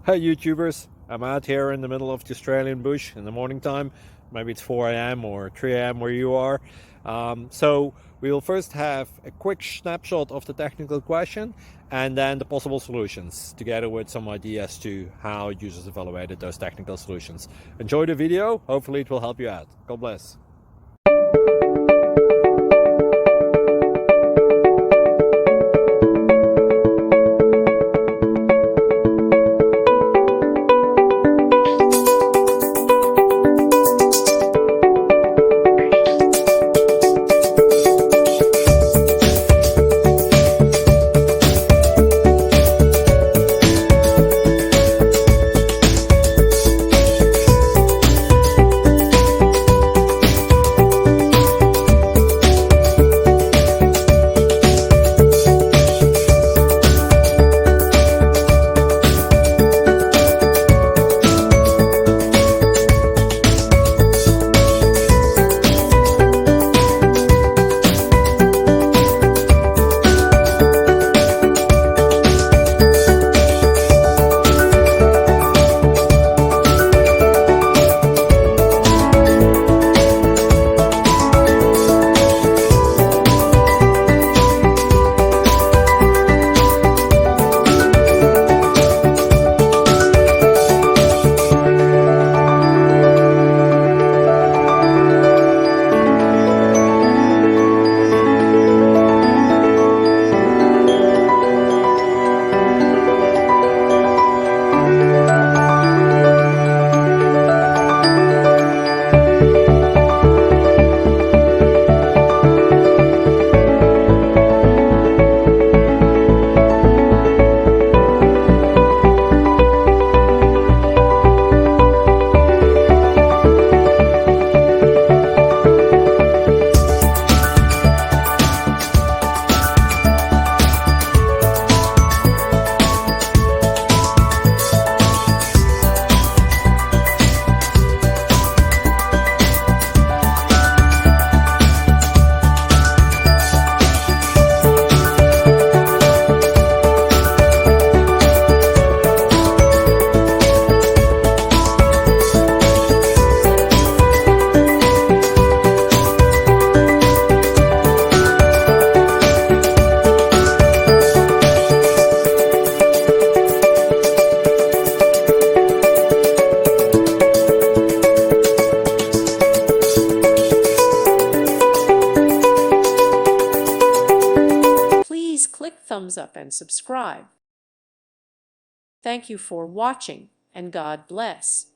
Hey YouTubers, I'm out here in the middle of the Australian bush in the morning time. Maybe it's 4 a.m. or 3 a.m. where you are. So we will first have a quick snapshot of the technical question and then the possible solutions, together with some ideas to how users evaluated those technical solutions. Enjoy the video, hopefully it will help you out. God bless. Please click thumbs up and subscribe. Thank you for watching, and God bless.